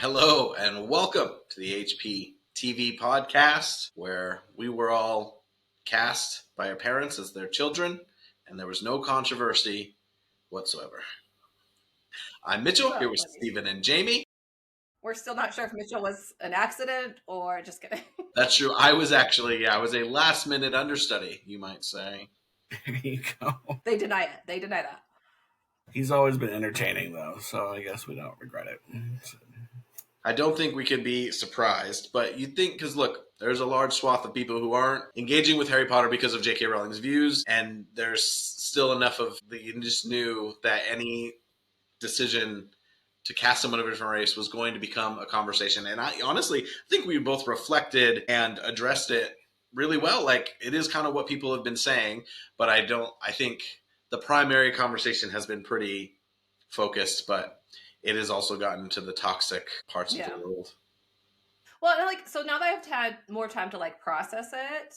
Hello and welcome to the HPTVPodcast, where we were all cast by our parents as their children, and there was no controversy whatsoever. I'm Mitchell, here with Stephen and Jamie. We're still not sure if Mitchell was an accident or just kidding. That's true. I was a last-minute understudy, you might say. There you go. They deny it. They deny that. He's always been entertaining, though, so I guess we don't regret it. I don't think we could be surprised, but you'd think, because look, there's a large swath of people who aren't engaging with Harry Potter because of J.K. Rowling's views, and there's still enough of you just knew that any decision to cast someone of a different race was going to become a conversation. And I honestly think we both reflected and addressed it really well. Like, it is kind of what people have been saying, but I think the primary conversation has been pretty focused, but it has also gotten to the toxic parts of the world. Well, so now that I've had more time to process it,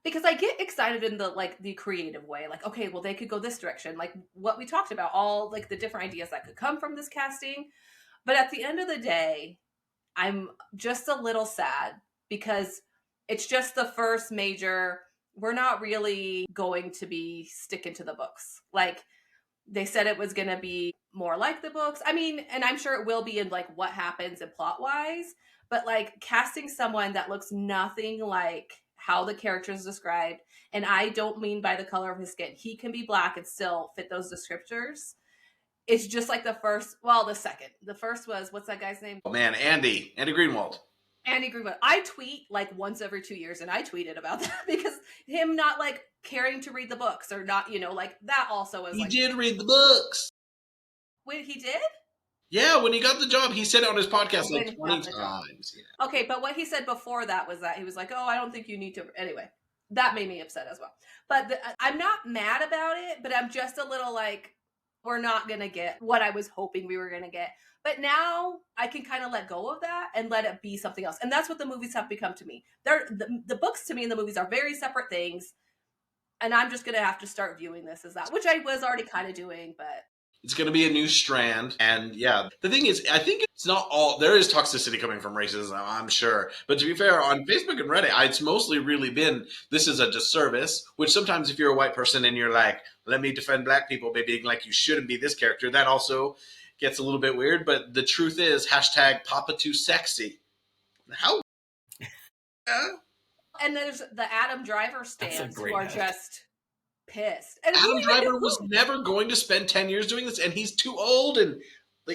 because I get excited in the creative way, okay, well, they could go this direction, like what we talked about, all the different ideas that could come from this casting. But at the end of the day, I'm just a little sad because it's just the first major. We're not really going to be sticking to the books. They said it was going to be more like the books. I mean, and I'm sure it will be in what happens and plot wise, but casting someone that looks nothing like how the character is described. And I don't mean by the color of his skin. He can be black and still fit those descriptors. It's just the second. The first was, what's that guy's name? Oh man, Andy Greenwald. Andy Greenwald. I tweet once every 2 years, and I tweeted about that because him not caring to read the books or not, that also was he did read the books. Wait, he did? Yeah, when he got the job, he said it on his podcast 20 times. Yeah. Okay, but what he said before that was that he was like, oh, I don't think you need to. Anyway, that made me upset as well. But I'm not mad about it, but I'm just a little we're not going to get what I was hoping we were going to get. But now I can kind of let go of that and let it be something else. And that's what the movies have become to me. The books to me and the movies are very separate things. And I'm just going to have to start viewing this as that, which I was already kind of doing, but... It's going to be a new strand. And yeah, the thing is, I think it's not all... There is toxicity coming from racism, I'm sure. But to be fair, on Facebook and Reddit, it's mostly really been, this is a disservice, which sometimes if you're a white person and you're like, let me defend black people by being like, you shouldn't be this character, that also gets a little bit weird. But the truth is, #PapaTooSexy. How? And there's the Adam Driver stands who are just pissed. And Adam Driver was never going to spend 10 years doing this, and he's too old. And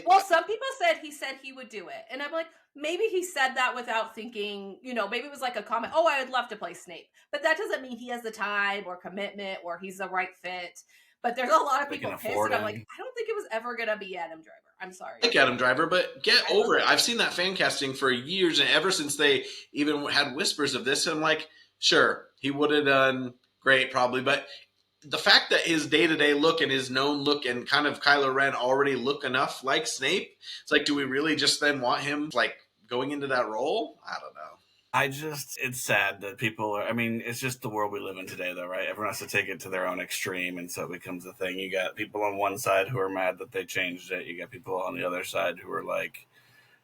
well, some people said he would do it, and I'm like, maybe he said that without thinking. Maybe it was a comment. Oh, I would love to play Snape, but that doesn't mean he has the time or commitment or he's the right fit. But there's a lot of people pissed, and I'm like, I don't think it was ever gonna be Adam Driver. I'm sorry. I like Adam Driver, but get over it. I've seen that fan casting for years, and ever since they even had whispers of this, I'm like, sure, he would have done great probably, but the fact that his day-to-day look and his known look and kind of Kylo Ren already look enough like Snape, it's do we really just then want him going into that role? I don't know. It's sad that people are, it's just the world we live in today, though, right? Everyone has to take it to their own extreme, and so it becomes a thing. You got people on one side who are mad that they changed it. You got people on the other side who are like,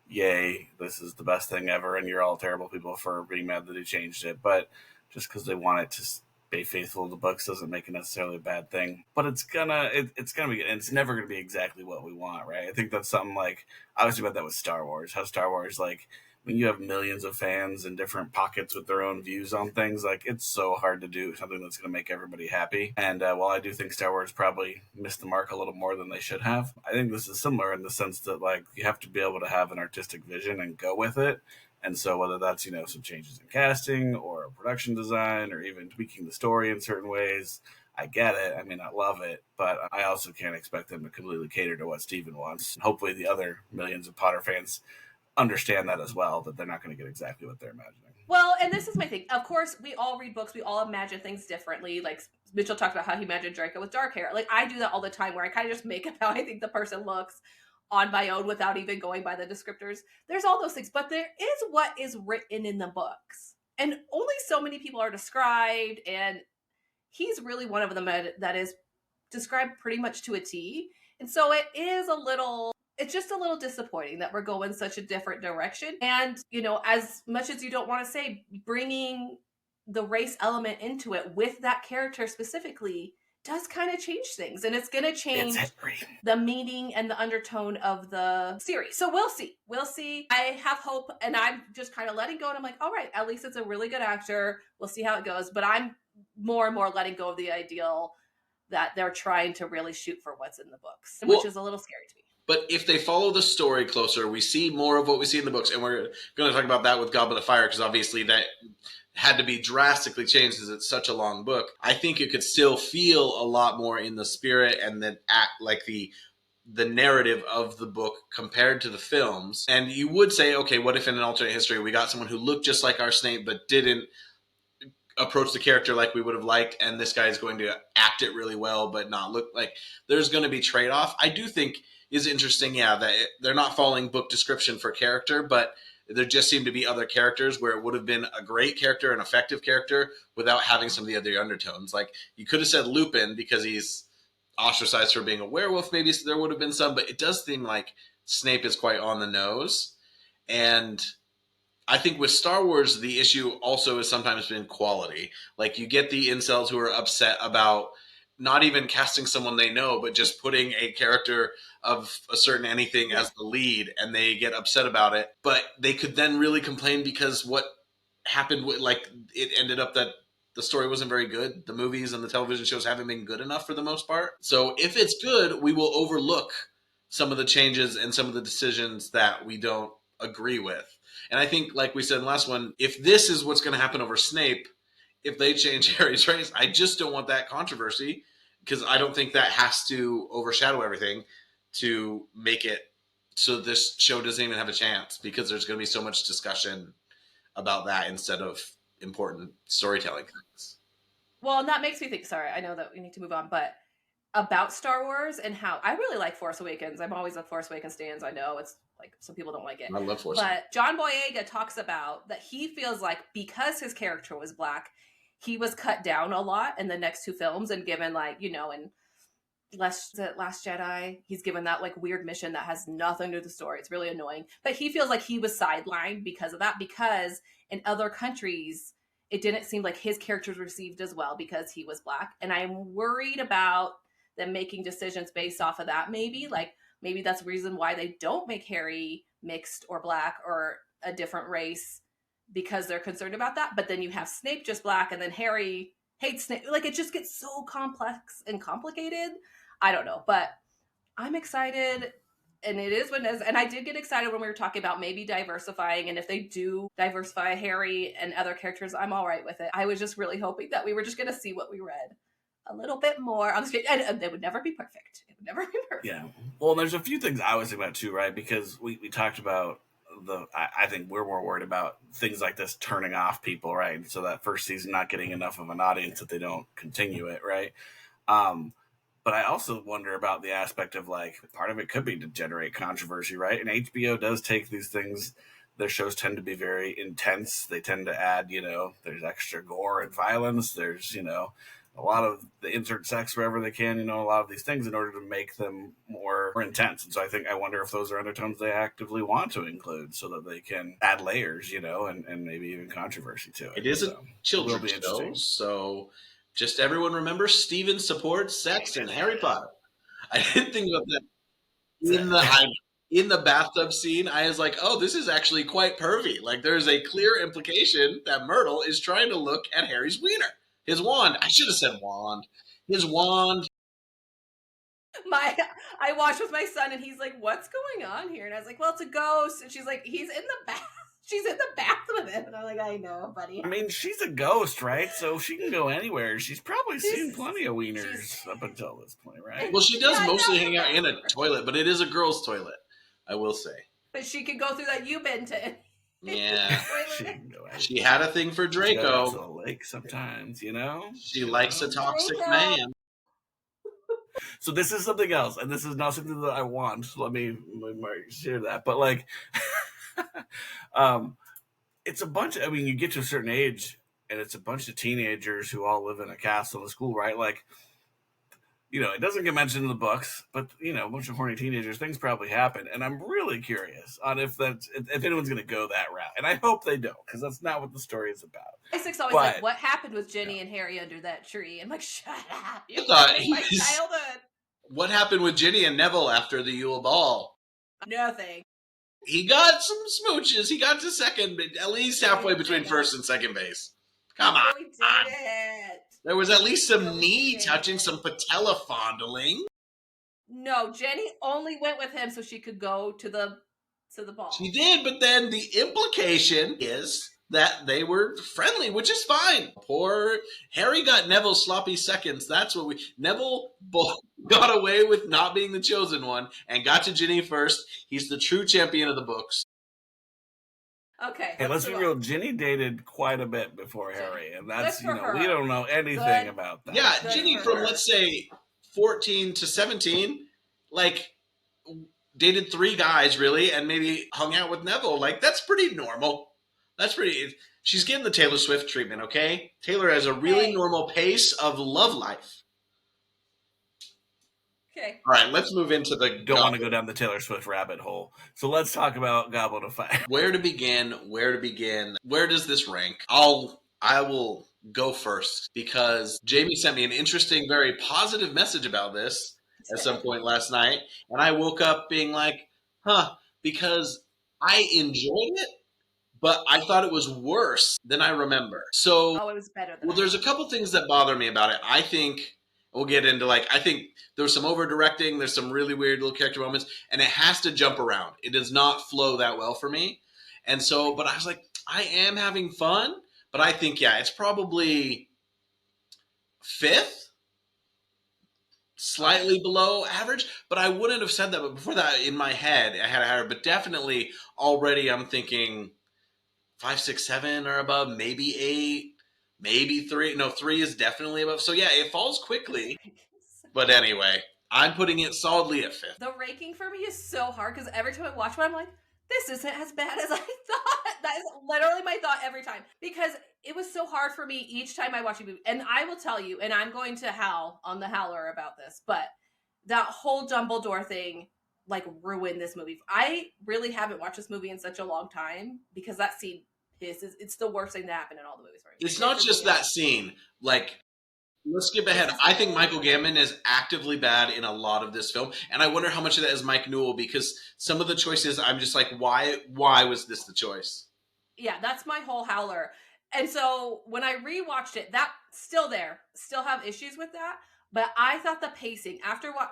yay, this is the best thing ever, and you're all terrible people for being mad that he changed it. But just because they want it to be faithful to the books doesn't make it necessarily a bad thing. But it's gonna be, and it's never gonna be exactly what we want, right? I think that's something I was about that with Star Wars. How Star Wars, when you have millions of fans in different pockets with their own views on things, it's so hard to do something that's going to make everybody happy. And while I do think Star Wars probably missed the mark a little more than they should have, I think this is similar in the sense that you have to be able to have an artistic vision and go with it. And so whether that's, some changes in casting or production design or even tweaking the story in certain ways, I get it. I love it, but I also can't expect them to completely cater to what Steven wants. Hopefully the other millions of Potter fans understand that as well, that they're not going to get exactly what they're imagining. Well, and this is my thing. Of course, we all read books. We all imagine things differently. Mitchell talked about how he imagined Draco with dark hair. I do that all the time where I kind of just make up how I think the person looks on my own without even going by the descriptors. There's all those things, but there is what is written in the books. And only so many people are described, and he's really one of them that is described pretty much to a T. And so it is a little... it's just a little disappointing that we're going such a different direction. And, you know, as much as you don't want to say, bringing the race element into it with that character specifically does kind of change things, and it's going to change the meaning and the undertone of the series. So we'll see. I have hope, and I'm just kind of letting go, and I'm like, all right, at least it's a really good actor. We'll see how it goes. But I'm more and more letting go of the ideal that they're trying to really shoot for what's in the books, which is a little scary to me. But if they follow the story closer, we see more of what we see in the books, and we're going to talk about that with Goblet of Fire, because obviously that had to be drastically changed because it's such a long book. I think it could still feel a lot more in the spirit and then act like the narrative of the book compared to the films. And you would say, okay, what if in an alternate history we got someone who looked just like our Snape but didn't approach the character like we would have liked, and this guy is going to act it really well but not look like. There's going to be trade-off. I do think is interesting, that they're not following book description for character, but there just seem to be other characters where it would have been a great character, an effective character, without having some of the other undertones. Like, you could have said Lupin because he's ostracized for being a werewolf. Maybe there would have been some, but it does seem like Snape is quite on the nose. And I think with Star Wars, the issue also has sometimes been quality. Like, you get the incels who are upset about not even casting someone they know, but just putting a character of a certain anything as the lead, and they get upset about it. But they could then really complain because what happened with, like, it ended up that the story wasn't very good. The movies and the television shows haven't been good enough for the most part. So if it's good, we will overlook some of the changes and some of the decisions that we don't agree with. And I think, like we said in the last one, if this is what's going to happen over Snape, if they change Harry's race, I just don't want that controversy, because I don't think that has to overshadow everything to make it so this show doesn't even have a chance, because there's going to be so much discussion about that instead of important storytelling things. Well, and that makes me think, sorry, I know that we need to move on, but about Star Wars and how I really like Force Awakens. I'm always a Force Awakens stands. I know it's like some people don't like it. I love Force Awakens. But John Boyega talks about that he feels like because his character was Black, he was cut down a lot in the next two films and given, like, you know, in Last Jedi, he's given that like weird mission that has nothing to do with the story. It's really annoying. But he feels like he was sidelined because of that, because in other countries, it didn't seem like his character was received as well because he was Black. And I'm worried about them making decisions based off of that. Maybe that's the reason why they don't make Harry mixed or Black or a different race, because they're concerned about that. But then you have Snape just Black, and then Harry hates Snape. Like, it just gets so complex and complicated. I don't know, but I'm excited, and it is what it is. And I did get excited when we were talking about maybe diversifying, and if they do diversify Harry and other characters, I'm all right with it. I was just really hoping that we were just going to see what we read a little bit more on the screen. And it would never be perfect. It would never be perfect. Yeah. Well, there's a few things I was thinking about too, right? Because we talked about I think we're more worried about things like this turning off people, right? So that first season not getting enough of an audience that they don't continue it, right? But I also wonder about the aspect of, like, part of it could be to generate controversy, right? And HBO does take these things. Their shows tend to be very intense. They tend to add, there's extra gore and violence. There's, a lot of the insert sex wherever they can, a lot of these things in order to make them more intense. And so I wonder if those are undertones they actively want to include so that they can add layers, and maybe even controversy to it. It is a children's show, so just everyone remember Steven supports sex in Harry Potter. I didn't think about that. In the bathtub scene, I was like, oh, this is actually quite pervy. Like, there's a clear implication that Myrtle is trying to look at Harry's wiener. His wand. I should have said wand. His wand. I watched with my son, and he's like, what's going on here? And I was like, well, it's a ghost. And she's like, he's in the bath. She's in the bath with him. And I'm like, I know, buddy. I mean, she's a ghost, right? So she can go anywhere. She's probably seen plenty of wieners up until this point, right? Well, she does mostly hang out in a toilet, but it is a girl's toilet, I will say. But she can go through that U-bend to... Yeah. She had a thing for Draco. She goes to the lake sometimes, She likes a toxic man. So this is something else, and this is not something that I want. So let me share that. But, like, it's a bunch of, you get to a certain age, and it's a bunch of teenagers who all live in a castle in a school, right? Like, it doesn't get mentioned in the books, but a bunch of horny teenagers, things probably happen, and I'm really curious on if anyone's going to go that route, and I hope they don't, because that's not what the story is about. Isaac's always like, "What happened with Ginny and Harry under that tree?" I'm like, "Shut up! You ruined my childhood." What happened with Ginny and Neville after the Yule Ball? Nothing. He got some smooches. He got to second, but at least halfway between first and second base. Come on. We did it. There was at least some knee touching, some patella fondling. No, Jenny only went with him so she could go to the ball. She did, but then the implication is that they were friendly, which is fine. Poor Harry got Neville's sloppy seconds. That's what Neville got away with not being the chosen one and got to Ginny first. He's the true champion of the books. Okay. Hey, let's be real. Ginny dated quite a bit before Harry, and that's, we don't know anything about that. Yeah, Ginny from, let's say, 14 to 17, dated 3 guys, really, and maybe hung out with Neville. That's pretty normal. She's getting the Taylor Swift treatment, okay? Taylor has a really normal pace of love life. Okay. All right, let's move into the... Don't want to go down the Taylor Swift rabbit hole. So let's talk about Goblet of Fire. Where to begin? Where does this rank? I will go first because Jamie sent me an interesting, very positive message about this at some point last night. And I woke up being like, because I enjoyed it, but I thought it was worse than I remember. So, it was better than there's a couple things that bother me about it. I think we'll get into I think there was some over directing. There's some really weird little character moments, and it has to jump around. It does not flow that well for me. And so, but I was like, I am having fun, but I think, it's probably 5th, slightly below average, but I wouldn't have said that. But before that, in my head, I had a higher, but definitely already I'm thinking 5, 6, 7 or above, maybe 8, maybe 3. No, 3 is definitely above. So it falls quickly. But anyway, I'm putting it solidly at 5th. The ranking for me is so hard because every time I watch one, I'm like, this isn't as bad as I thought. That is literally my thought every time. Because it was so hard for me each time I watch a movie. And I will tell you, and I'm going to howl on the howler about this, but that whole Dumbledore thing ruined this movie. I really haven't watched this movie in such a long time because that scene it's the worst thing that happened in all the movies. It's not just that scene. Let's skip ahead. I think Michael Gambon is actively bad in a lot of this film, and I wonder how much of that is Mike Newell, because some of the choices I'm just like, why was this the choice? Yeah, that's my whole howler. And so when I rewatched it, that still have issues with that. But I thought the pacing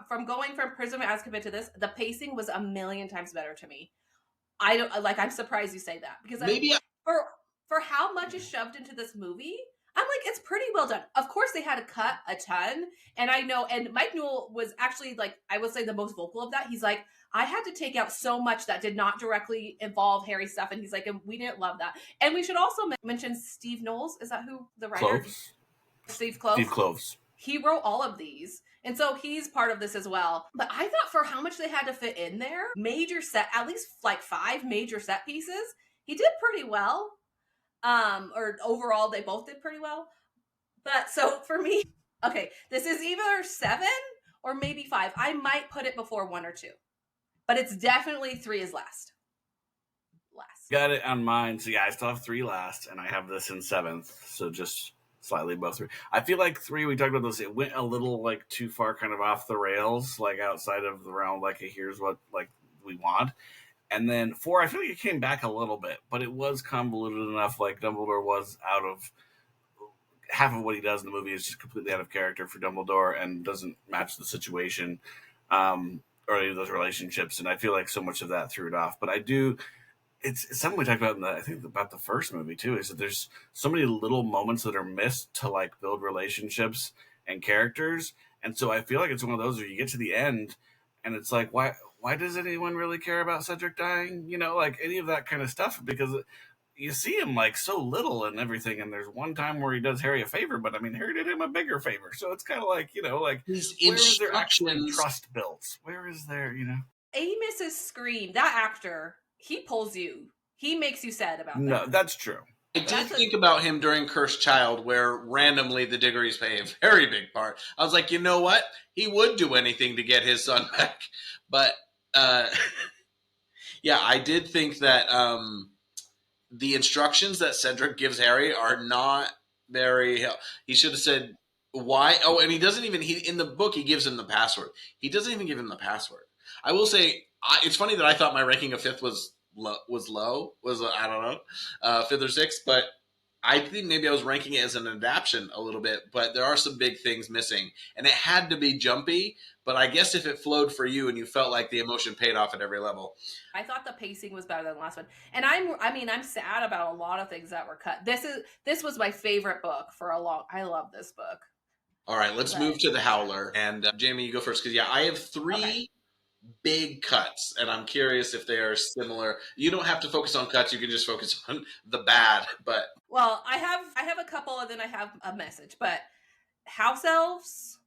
from going from Prison of Azkaban to this, the pacing was a million times better to me. I'm surprised you say that because maybe for how much is shoved into this movie, I'm like, it's pretty well done. Of course, they had to cut a ton. And I know, and Mike Newell was actually I would say the most vocal of that. He's like, I had to take out so much that did not directly involve Harry stuff. And he's like, and we didn't love that. And we should also mention Steve Knowles. Is that who the writer? Cloves. Steve Cloves. Steve Cloves. He wrote all of these. And so he's part of this as well. But I thought for how much they had to fit in there, at least 5 major set pieces, he did pretty well. Or overall, they both did pretty well. But so for me, okay, this is either 7 or maybe 5. I might put it before 1 or 2, but it's definitely 3 is last. Got it on mine. So I still have 3 last, and I have this in 7th. So just slightly above 3. I feel like 3, we talked about this, it went a little too far kind of off the rails, outside of the realm, here's what we want. And then 4, I feel like it came back a little bit, but it was convoluted enough. Dumbledore was out of half of what he does in the movie is just completely out of character for Dumbledore and doesn't match the situation or any of those relationships. And I feel like so much of that threw it off. But it's something we talked about I think about the first movie too, is that there's so many little moments that are missed to build relationships and characters. And so I feel like it's one of those where you get to the end and it's why does anyone really care about Cedric dying? Any of that kind of stuff, because you see him so little and everything. And there's one time where he does Harry a favor, but Harry did him a bigger favor. So it's kind of his where is there actually trust built? Where is there, Amos's scream, that actor, he pulls you. He makes you sad about that. No, that's true. I did think about him during Cursed Child, where randomly the Diggories play a very big part. I was like, you know what? He would do anything to get his son back. But, yeah, I did think that the instructions that Cedric gives Harry are not very. He should have said why. Oh, and he doesn't even. He in the book he gives him the password. He doesn't even give him the password. I will say it's funny that I thought my ranking of fifth was low. I don't know, fifth or sixth, but I think maybe I was ranking it as an adaptation a little bit. But there are some big things missing, and it had to be jumpy. But I guess if it flowed for you and you felt like the emotion paid off at every level. I thought the pacing was better than the last one. And I'm sad about a lot of things that were cut. This was my favorite book for a long. I love this book. All right, let's move to The Howler. And Jamie, you go first because I have three big cuts, and I'm curious if they are similar. You don't have to focus on cuts; you can just focus on the bad. But well, I have a couple, and then I have a message. But house elves,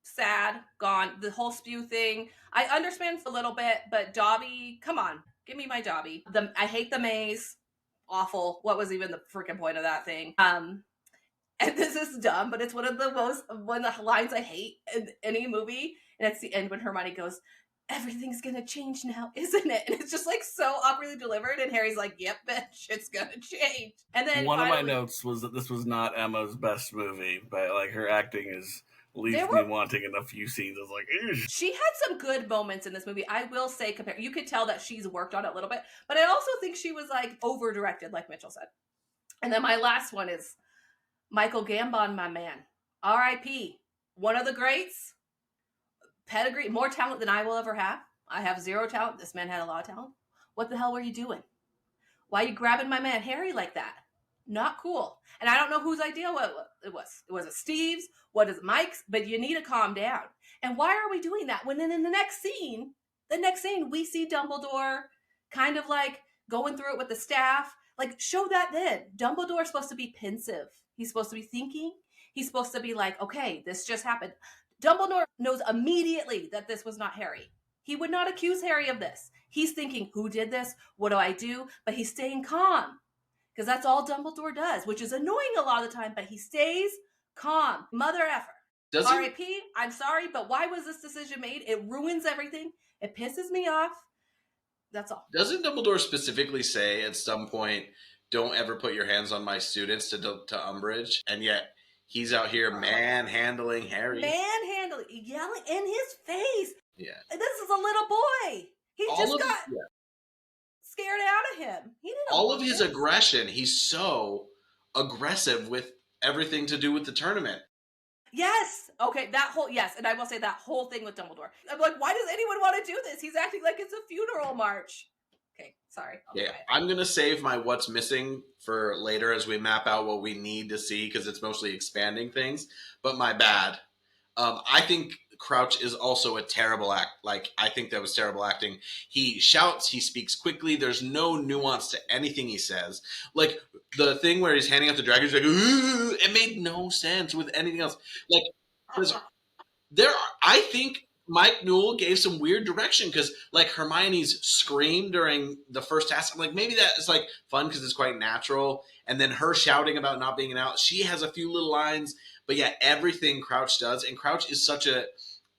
sad, gone. The whole S.P.E.W thing, I understand for a little bit, but Dobby, come on, give me my Dobby. I hate the maze, awful. What was even the freaking point of that thing? And this is dumb, but it's one of the lines I hate in any movie. And it's the end when Hermione goes, "Everything's gonna change now, isn't it?" And it's just like so awkwardly delivered. And Harry's like, "Yep, bitch, it's gonna change." And then one of my notes was that this was not Emma's best movie, but like her acting leaves me wanting in a few scenes. I was like, ew. She had some good moments in this movie. I will say, you could tell that she's worked on it a little bit, but I also think she was like over directed, like Mitchell said. And then my last one is Michael Gambon, my man. R.I.P. One of the greats. Pedigree, more talent than I will ever have. I have zero talent. This man had a lot of talent. What the hell were you doing? Why are you grabbing my man Harry like that? Not cool. And I don't know whose idea it was. Was it Steve's? What is Mike's? But you need to calm down. And why are we doing that? When then in the next scene, we see Dumbledore kind of like going through it with the staff. Like, show that then. Dumbledore's supposed to be pensive. He's supposed to be thinking. He's supposed to be like, okay, this just happened. Dumbledore knows immediately that this was not Harry. He would not accuse Harry of this. He's thinking, who did this? What do I do? But he's staying calm. Because that's all Dumbledore does, which is annoying a lot of the time, but he stays calm. Mother effer. R.I.P. I'm sorry, but why was this decision made? It ruins everything. It pisses me off. That's all. Doesn't Dumbledore specifically say at some point, don't ever put your hands on my students to Umbridge? And yet he's out here manhandling Harry. Manhandling, yelling in his face. Yeah. This is a little boy. He just got scared out of him. He didn't. All of his aggression, he's so aggressive with everything to do with the tournament. Yes. Okay, and I will say that whole thing with Dumbledore. I'm like, why does anyone want to do this? He's acting like it's a funeral march. Okay, sorry. I'm going to save my what's missing for later as we map out what we need to see because it's mostly expanding things. But my bad. I think Crouch is also a terrible act. Like, I think that was terrible acting. He shouts, he speaks quickly. There's no nuance to anything he says. Like, the thing where he's handing out the dragons, like, ooh, it made no sense with anything else. Like, I think Mike Newell gave some weird direction because, like, Hermione's scream during the first task, I'm like, maybe that is, like, fun because it's quite natural. And then her shouting about not being an out, she has a few little lines. But yeah, everything Crouch does, and Crouch is such a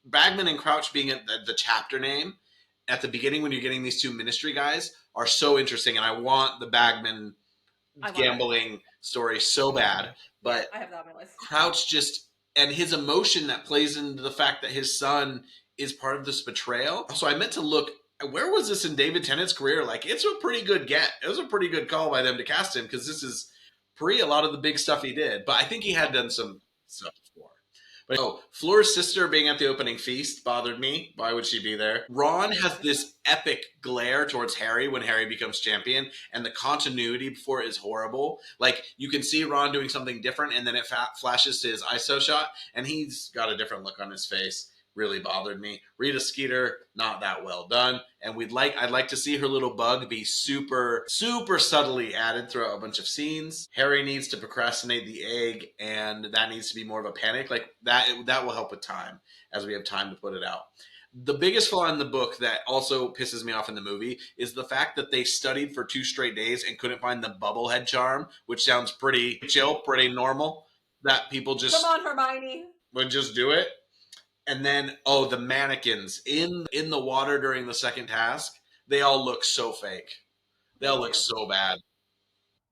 Bagman and Crouch being the chapter name at the beginning when you're getting these two ministry guys are so interesting, and I want the Bagman gambling story so bad. But I have that on my list. Crouch just and his emotion that plays into the fact that his son is part of this betrayal. So I meant to look. Where was this in David Tennant's career? Like, it's a pretty good get. It was a pretty good call by them to cast him because this is pre a lot of the big stuff he did. But I think he had done some stuff before. But Fleur's sister being at the opening feast bothered me. Why would she be there? Ron has this epic glare towards Harry when Harry becomes champion, and the continuity before is horrible. Like, you can see Ron doing something different, and then it flashes to his ISO shot, and he's got a different look on his face. Really bothered me. Rita Skeeter, not that well done. And I'd like to see her little bug be super, super subtly added throughout a bunch of scenes. Harry needs to procrastinate the egg, and that needs to be more of a panic. Like, that will help with time, as we have time to put it out. The biggest flaw in the book that also pisses me off in the movie is the fact that they studied for 2 straight days and couldn't find the bubblehead charm, which sounds pretty chill, pretty normal, that people Come just on, Hermione. would just do it. And then, the mannequins in the water during the second task, they all look so fake. They all look so bad.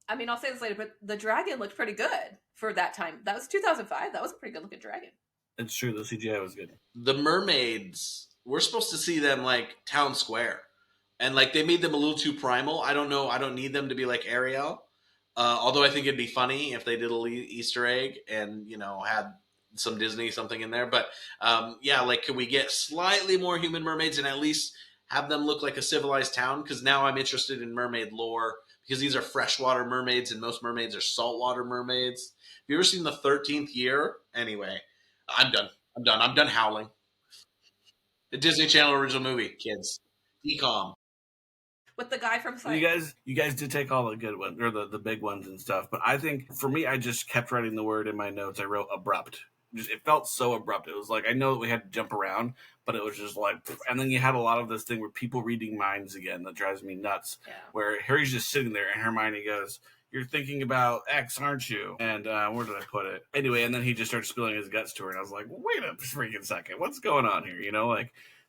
I mean, I'll say this later, but the dragon looked pretty good for that time. That was 2005. That was a pretty good looking dragon. It's true. The CGI was good. The mermaids, we're supposed to see them like town square. And like they made them a little too primal. I don't know. I don't need them to be like Ariel. Although I think it'd be funny if they did a Easter egg and, had some Disney something in there. But could we get slightly more human mermaids and at least have them look like a civilized town? Because now I'm interested in mermaid lore, because these are freshwater mermaids and most mermaids are saltwater mermaids. Have you ever seen The 13th Year? Anyway, I'm done. I'm done howling. The Disney Channel original movie, kids. Decom. With the guy from Psych. You guys did take all the good ones, or the big ones and stuff. But I think for me, I just kept writing the word in my notes. I wrote abrupt. It felt so abrupt. It was like, I know that we had to jump around, but it was just like, and then you had a lot of this thing where people reading minds again that drives me nuts. Yeah. Where Harry's just sitting there and Hermione goes, "You're thinking about X, aren't you?" And where did I put it? Anyway, and then he just started spilling his guts to her, and I was like, wait a freaking second, what's going on here?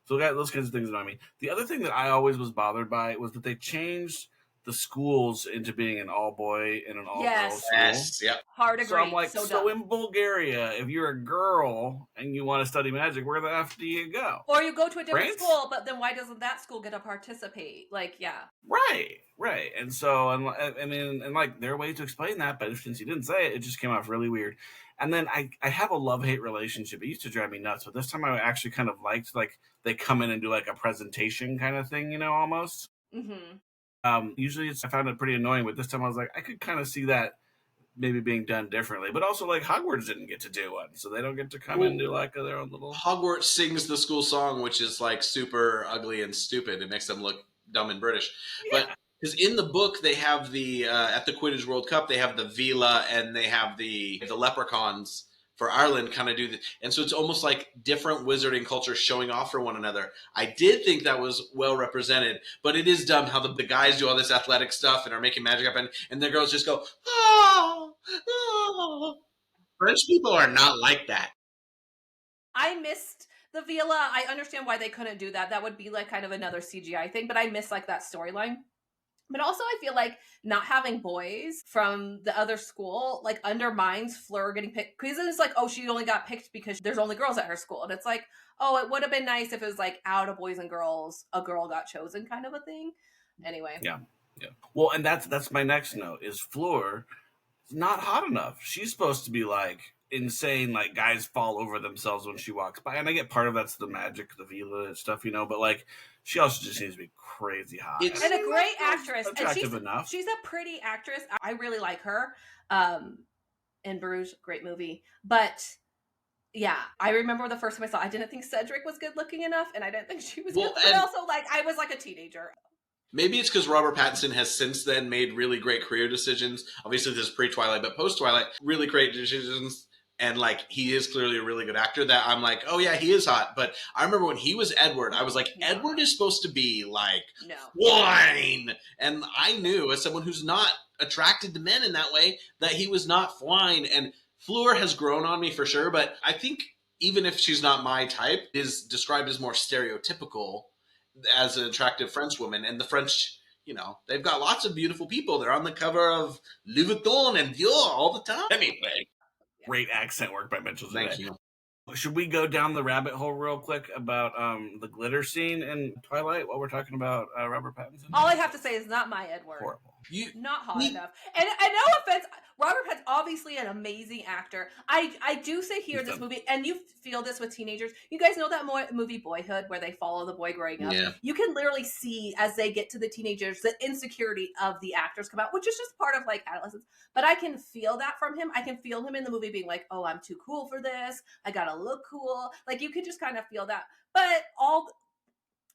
So those kinds of things annoy me. The other thing that I always was bothered by was that they changed the schools into being an all-boy and an all-girl school. Yes, yep. Hard agree. So I'm like, so in Bulgaria, if you're a girl and you want to study magic, where the F do you go? Or you go to a different school, but then why doesn't that school get to participate? Like, yeah. Right. And so, and like, there are ways to explain that, but since you didn't say it, it just came off really weird. And then I have a love-hate relationship. It used to drive me nuts, but this time I actually kind of liked, like, they come in and do, like, a presentation kind of thing, almost. Mm-hmm. Usually I found it pretty annoying, but this time I was like, I could kind of see that maybe being done differently. But also, like, Hogwarts didn't get to do one, so they don't get to come and do, like, their own little... Hogwarts sings the school song, which is, like, super ugly and stupid. It makes them look dumb and British. Yeah. But... because in the book, they have the, at the Quidditch World Cup, they have the Vila and they have the leprechauns for Ireland kind of do this. And so it's almost like different wizarding cultures showing off for one another. I did think that was well represented, but it is dumb how the guys do all this athletic stuff and are making magic happen, and the girls just go, oh, oh. French people are not like that. I missed the Vila. I understand why they couldn't do that. That would be like kind of another CGI thing, but I miss like that storyline. But also I feel like not having boys from the other school like undermines Fleur getting picked, because it's like, oh, she only got picked because there's only girls at her school. And it's like, oh, it would have been nice if it was like out of boys and girls, a girl got chosen kind of a thing. Anyway. Yeah. Well, and that's my next note is Fleur is not hot enough. She's supposed to be like insane, like guys fall over themselves when she walks by. And I get part of that's the magic, the Vila stuff, but like she also just seems to be crazy hot. And a great actress. Attractive enough. She's a pretty actress. I really like her. In Bruges, great movie. But yeah, I remember the first time I saw it, I didn't think Cedric was good looking enough, and I didn't think she was good. But also, like, I was like a teenager. Maybe it's because Robert Pattinson has since then made really great career decisions. Obviously, this is pre-Twilight, but post-Twilight, really great decisions. And, like, he is clearly a really good actor that I'm like, oh, yeah, he is hot. But I remember when he was Edward, I was like, Edward is supposed to be, like, wine. And I knew, as someone who's not attracted to men in that way, that he was not fine. And Fleur has grown on me for sure. But I think even if she's not my type, is described as more stereotypical as an attractive French woman. And the French... they've got lots of beautiful people. They're on the cover of Louis Vuitton and Dior all the time. Anyway. Great accent work by Mitchell today. Thank you. Should we go down the rabbit hole real quick about the glitter scene in Twilight while we're talking about Robert Pattinson? All I have to say is not my Edward. Horrible. Not hot enough. And no offense, Robert Pattinson obviously an amazing actor. I do say here in this movie, and you feel this with teenagers, you guys know that movie Boyhood where they follow the boy growing up? Yeah. You can literally see as they get to the teenagers the insecurity of the actors come out, which is just part of like adolescence. But I can feel that from him. I can feel him in the movie being like, oh, I'm too cool for this. I gotta look cool. Like you could just kind of feel that. But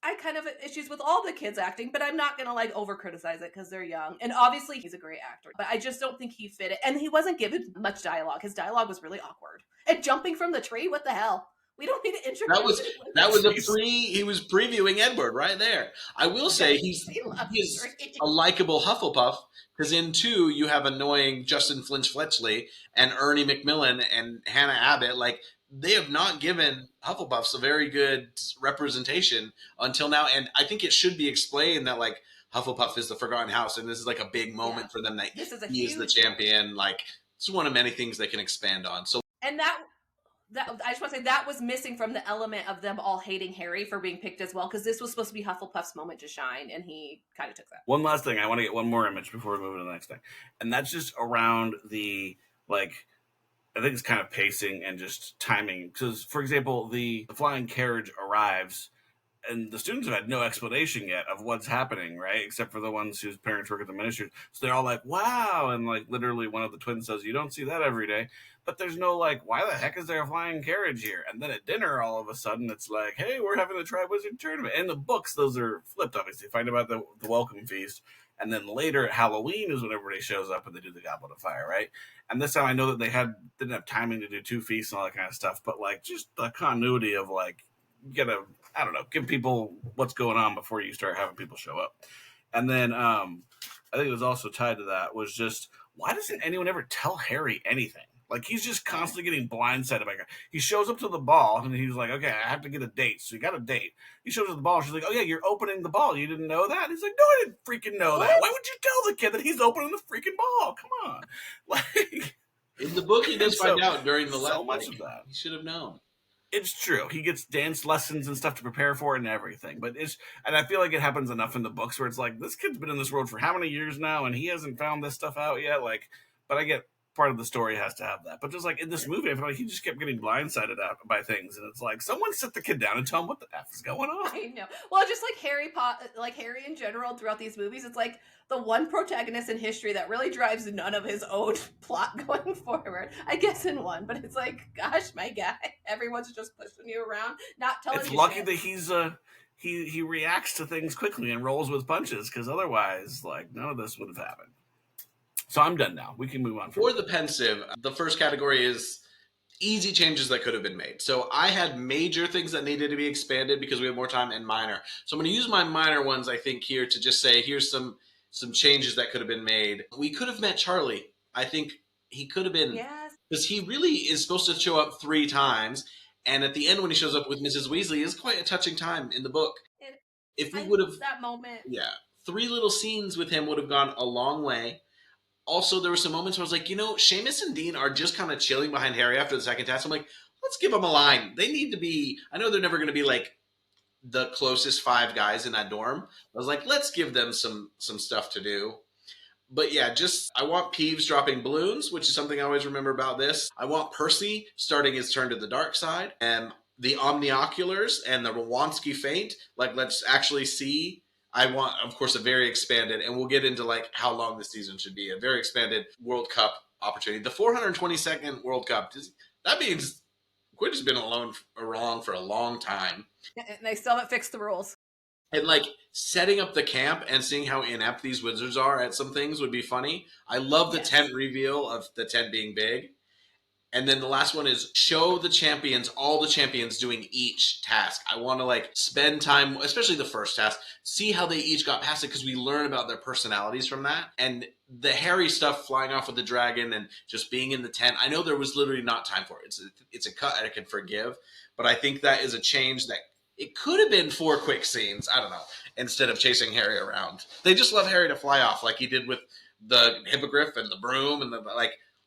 I kind of have issues with all the kids acting, but I'm not going to like over criticize it because they're young. And obviously he's a great actor, but I just don't think he fit it. And he wasn't given much dialogue. His dialogue was really awkward. And jumping from the tree, what the hell? We don't need to introduce that was he was previewing Edward right there. I will say he is a likable Hufflepuff, because in 2 you have annoying Justin Flinch Fletchley and Ernie McMillan and Hannah Abbott. Like, they have not given Hufflepuffs a very good representation until now, and I think it should be explained that, like, Hufflepuff is the Forgotten House, and this is like a big moment for them that he is the champion. Like, it's one of many things they can expand on. So, and that I just want to say that was missing from the element of them all hating Harry for being picked as well, because this was supposed to be Hufflepuff's moment to shine, and he kind of took that. One last thing, I want to get one more image before we move to the next thing, and that's just around the, like, I think it's kind of pacing and just timing. Because, for example, the flying carriage arrives, and the students have had no explanation yet of what's happening, right? Except for the ones whose parents work at the ministry. So they're all like, wow. And, like, literally one of the twins says, you don't see that every day. But there's no, like, why the heck is there a flying carriage here? And then at dinner, all of a sudden, it's like, hey, we're having a Triwizard Tournament. In the books, those are flipped, obviously. Find about the welcome feast. And then later at Halloween is when everybody shows up and they do the Goblet of Fire, right? And this time I know that they didn't have timing to do 2 feasts and all that kind of stuff. But, like, just the continuity of, like, you gotta, I don't know, give people what's going on before you start having people show up. And then I think it was also tied to that was just, why doesn't anyone ever tell Harry anything? Like, he's just constantly getting blindsided by God. He shows up to the ball, and he's like, okay, I have to get a date. So he got a date. He shows up to the ball, and she's like, oh, yeah, you're opening the ball. You didn't know that? And he's like, no, I didn't freaking know that. Why would you tell the kid that he's opening the freaking ball? Come on. Like, in the book, he does find out during the so much of that. He should have known. It's true. He gets dance lessons and stuff to prepare for it and everything. But and I feel like it happens enough in the books where it's like, this kid's been in this world for how many years now, and he hasn't found this stuff out yet. Like, but I get part of the story has to have that. But just like in this movie, I feel like he just kept getting blindsided by things, and it's like, someone sit the kid down and tell him what the F is going on. I know. Well, just like Harry in general throughout these movies, it's like the one protagonist in history that really drives none of his own plot going forward. I guess in one, but it's like, gosh, my guy, everyone's just pushing you around, not telling you. It's lucky that he's he reacts to things quickly and rolls with punches, because otherwise, like, none of this would have happened. So I'm done now. We can move on. For the pensive, the first category is easy changes that could have been made. So I had major things that needed to be expanded because we have more time, and minor. So I'm going to use my minor ones, I think, here to just say, here's some changes that could have been made. We could have met Charlie. I think he could have been. Yes. Because he really is supposed to show up 3 times. And at the end, when he shows up with Mrs. Weasley, is quite a touching time in the book. If we would have that moment. Yeah. 3 little scenes with him would have gone a long way. Also, there were some moments where I was like, Seamus and Dean are just kind of chilling behind Harry after the second test. I'm like, let's give them a line. They need to be, I know they're never going to be like the closest 5 guys in that dorm. I was like, let's give them some stuff to do. But yeah, I want Peeves dropping balloons, which is something I always remember about this. I want Percy starting his turn to the dark side. And the Omnioculars and the Rwanski feint. Like, let's actually see. I want, of course, a very expanded, and we'll get into like how long this season should be, a very expanded World Cup opportunity. The 422nd World Cup, that means Quidditch has been around for a long time. And they still haven't fixed the rules. And like setting up the camp and seeing how inept these wizards are at some things would be funny. I love the tent reveal of the tent being big. And then the last one is show all the champions doing each task. I want to like spend time, especially the first task, see how they each got past it, because we learn about their personalities from that. And the Harry stuff, flying off with the dragon and just being in the tent, I know there was literally not time for it. It's a cut I can forgive, but I think that is a change that it could have been 4 quick scenes. I don't know. Instead of chasing Harry around, they just love Harry to fly off like he did with the hippogriff and the broom and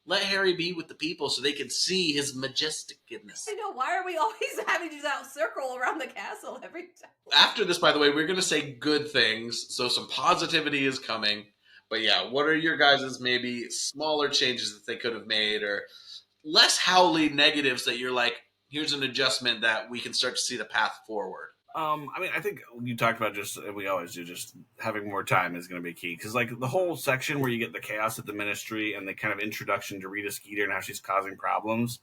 let Harry be with the people so they can see his majesticness. I know. Why are we always having to do that circle around the castle every time? After this, by the way, we're going to say good things, so some positivity is coming. But yeah, what are your guys' maybe smaller changes that they could have made, or less howly negatives that you're like, here's an adjustment that we can start to see the path forward? I think you talked about, just we always do, just having more time is going to be key, because like the whole section where you get the chaos at the ministry and the kind of introduction to Rita Skeeter and how she's causing problems,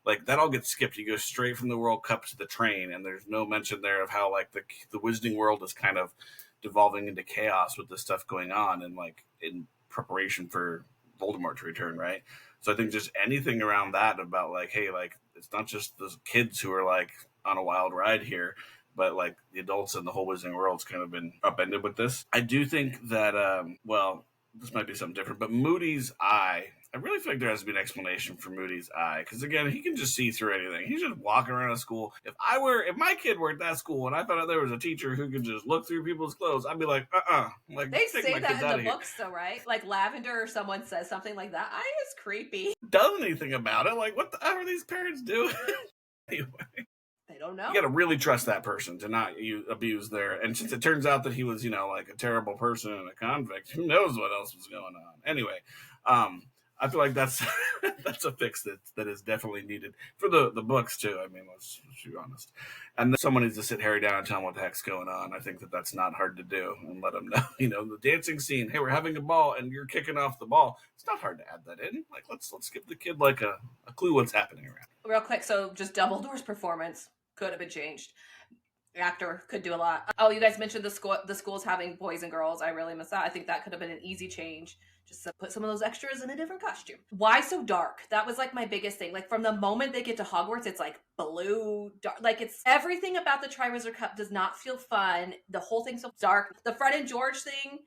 like that all gets skipped. You go straight from the World Cup to the train, and there's no mention there of how like the Wizarding World is kind of devolving into chaos with this stuff going on, and like in preparation for Voldemort to return, right? So I think just anything around that about like, hey, like it's not just the kids who are like on a wild ride here, but like the adults and the whole Wizarding World's kind of been upended with this. I do think that, this might be something different, but Moody's eye, I really feel like there has to be an explanation for Moody's eye, because again, he can just see through anything. He's just walking around a school. If my kid were at that school and I found out there was a teacher who could just look through people's clothes, I'd be like, like, they say that in the books, though, right? Like Lavender or someone says something like that. Eye is creepy. Does anything about it? Like, what the hell are these parents doing? Anyway. They don't know. You got to really trust that person to not abuse their. And since it turns out that he was, like a terrible person and a convict, who knows what else was going on? Anyway, I feel like that's that's a fix that is definitely needed for the books too. I mean, let's be honest. And then someone needs to sit Harry down and tell him what the heck's going on. I think that's not hard to do, and let him know. The dancing scene. Hey, we're having a ball, and you're kicking off the ball. It's not hard to add that in. Like, let's give the kid like a clue what's happening around. Real quick, so just Dumbledore's performance could have been changed. The actor could do a lot. Oh, you guys mentioned the schools having boys and girls. I really miss that. I think that could have been an easy change. Just to put some of those extras in a different costume. Why so dark? That was like my biggest thing. Like from the moment they get to Hogwarts, it's like blue, dark. Like it's everything about the Triwizard Cup does not feel fun. The whole thing's so dark. The Fred and George thing,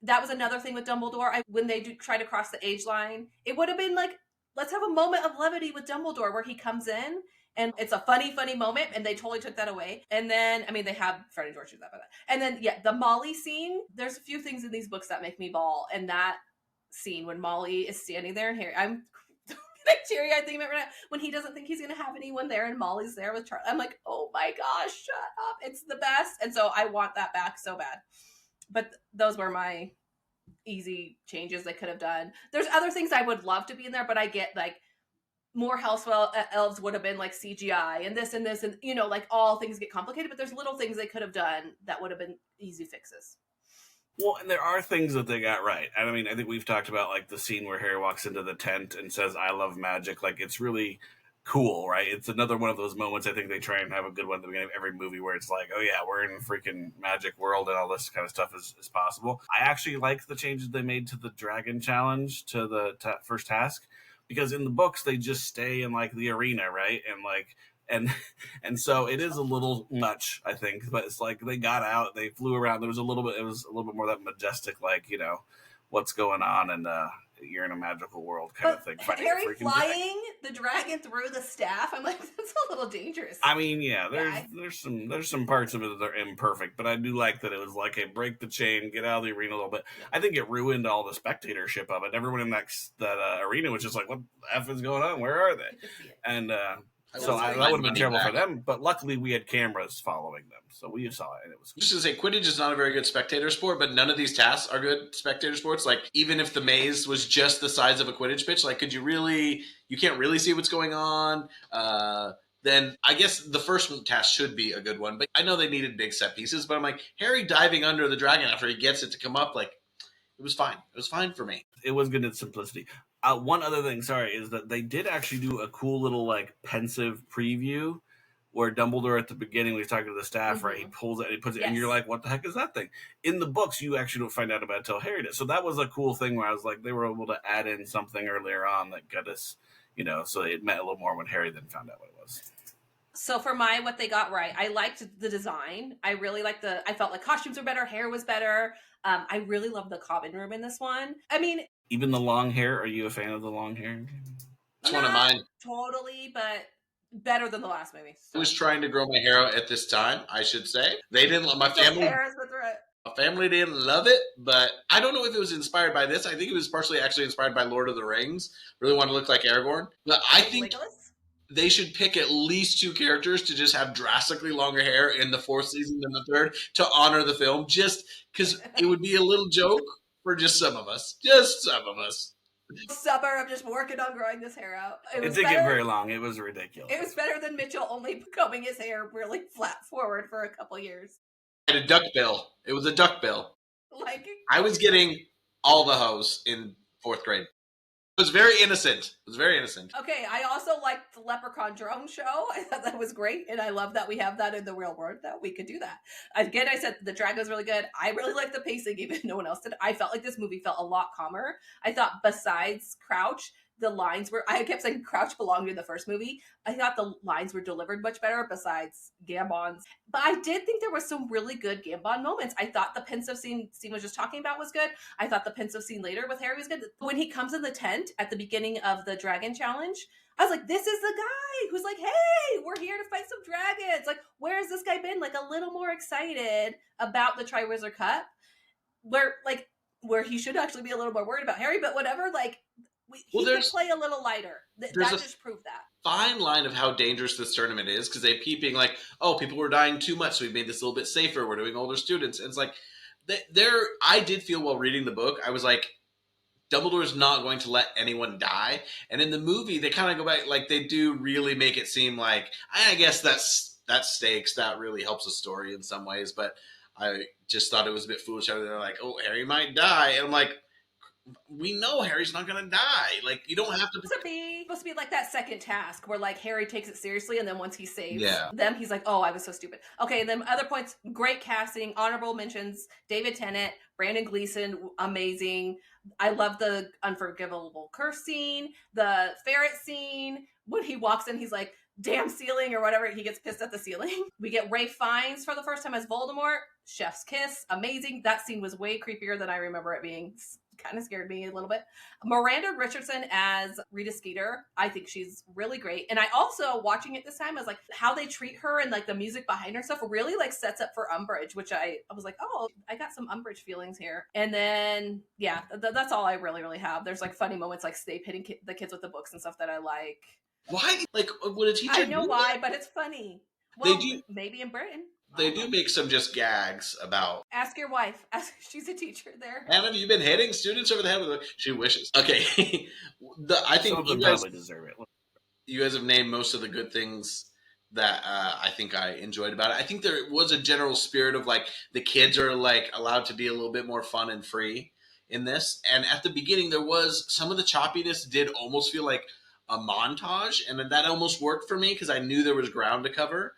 that was another thing with Dumbledore. When they do try to cross the age line, it would have been like, let's have a moment of levity with Dumbledore where he comes in. And it's a funny moment, and they totally took that away. And then, they have Fred and George do that by that. And then, the Molly scene, there's a few things in these books that make me bawl. And that scene when Molly is standing there and Harry, I'm teary-eyed thinking about it right now, when he doesn't think he's going to have anyone there and Molly's there with Charlie. I'm like, oh my gosh, shut up. It's the best. And so I want that back so bad. But those were my easy changes they could have done. There's other things I would love to be in there, but I get like, more house elves would have been like CGI and this and like all things get complicated, but there's little things they could have done that would have been easy fixes. Well, and there are things that they got right. I mean, I think we've talked about like the scene where Harry walks into the tent and says, "I love magic." Like it's really cool, right? It's another one of those moments. I think they try and have a good one at the beginning of every movie where it's like, oh yeah, we're in a freaking magic world and all this kind of stuff is possible. I actually like the changes they made to the dragon challenge, to the first task. Because in the books, they just stay in like the arena, right? And like, and so it is a little much, I think. But it's like they got out, they flew around. It was a little bit more that majestic, like what's going on, and you're in a magical world kind of thing. Harry flying the dragon through the staff, I'm like, that's a little dangerous. I mean, yeah, there's some parts of it that are imperfect, but I do like that it was like, hey, break the chain, get out of the arena a little bit. Yeah. I think it ruined all the spectatorship of it. Everyone in that arena was just like, what the F is going on? Where are they? And so that would have been terrible for them, but luckily we had cameras following them, so we saw it, and it was cool. Just to say, Quidditch is not a very good spectator sport, but none of these tasks are good spectator sports. Like, even if the maze was just the size of a Quidditch pitch, like, you can't really see what's going on, then I guess the first task should be a good one. But I know they needed big set pieces, but I'm like, Harry diving under the dragon after he gets it to come up, like, it was fine. It was fine for me. It was good in simplicity. One other thing, is that they did actually do a cool little like pensive preview where Dumbledore at the beginning, when he's talking to the staff, right, he pulls it and he puts it, and you're like, what the heck is that thing? In the books, you actually don't find out about it until Harry does. So that was a cool thing where I was like, they were able to add in something earlier on that got us, so it meant a little more when Harry then found out what it was. So for what they got right, I liked the design. I really liked I felt like costumes were better, hair was better. I really loved the common room in this one. I mean, even the long hair. Are you a fan of the long hair? It's one of mine. Totally, but better than the last movie. So. I was trying to grow my hair out at this time, I should say. They didn't love my family. My family didn't love it, but I don't know if it was inspired by this. I think it was partially actually inspired by Lord of the Rings. Really wanted to look like Aragorn. But I think they should pick at least 2 characters to just have drastically longer hair in the 4th season than the 3rd to honor the film, just because it would be a little joke for just some of us. Just some of us. Summer, I'm just working on growing this hair out. It didn't get very long. It was ridiculous. It was better than Mitchell only combing his hair really flat forward for a couple years. I had a duck bill. It was a duck bill. I was getting all the hoes in 4th grade. It was very innocent. Okay, I also liked the Leprechaun drone show. I thought that was great, and I love that we have that in the real world, that we could do that. Again, I said the dragon was really good. I really liked the pacing, even no one else did. I felt like this movie felt a lot calmer. I thought besides Crouch, the lines were, I kept saying Crouch belonged in the first movie. I thought the lines were delivered much better besides Gambon's. But I did think there was some really good Gambon moments. I thought the pensive scene Steve was just talking about was good. I thought the pensive scene later with Harry was good. When he comes in the tent at the beginning of the Dragon Challenge, I was like, this is the guy who's like, hey, we're here to fight some dragons. Like, where has this guy been? Like, a little more excited about the Triwizard Cup, where he should actually be a little more worried about Harry, but whatever. Like, he could play a little lighter. That just proved that. Fine line of how dangerous this tournament is, because they keep being like, oh, people were dying too much, so we made this a little bit safer. We're doing older students. And it's like, I did feel while reading the book, I was like, Dumbledore's not going to let anyone die. And in the movie, they kind of go back, like, they do really make it seem like, I guess that's stakes. That really helps the story in some ways. But I just thought it was a bit foolish. They're like, oh, Harry might die. And I'm like, we know Harry's not going to die. Like, you don't have to. It's supposed to be like that second task where, like, Harry takes it seriously, and then once he saves them, he's like, oh, I was so stupid. Okay, and then other points, great casting, honorable mentions, David Tennant, Brandon Gleeson, amazing. I love the unforgivable curse scene, the ferret scene. When he walks in, he's like, damn ceiling or whatever. He gets pissed at the ceiling. We get Ralph Fiennes for the first time as Voldemort. Chef's kiss. Amazing. That scene was way creepier than I remember it being. Kind of scared me a little bit. Miranda Richardson as Rita Skeeter. I think she's really great. And I also, watching it this time, I was like, how they treat her and like the music behind her stuff really like sets up for Umbridge, which I was like, oh, I got some Umbridge feelings here. And then, yeah, that's all I really have. There's like funny moments like Snape hitting the kids with the books and stuff that I like. Why? Like, would a teacher I know why, but it's funny. Well, they do, maybe in Britain. They do make some just gags about. Ask your wife. She's a teacher there. And have you been hitting students over the head with it? She wishes. Okay. I think you guys probably deserve it. You guys have named most of the good things that I think I enjoyed about it. I think there was a general spirit of like the kids are like allowed to be a little bit more fun and free in this. And at the beginning, there was some of the choppiness did almost feel like a montage, and that almost worked for me because I knew there was ground to cover.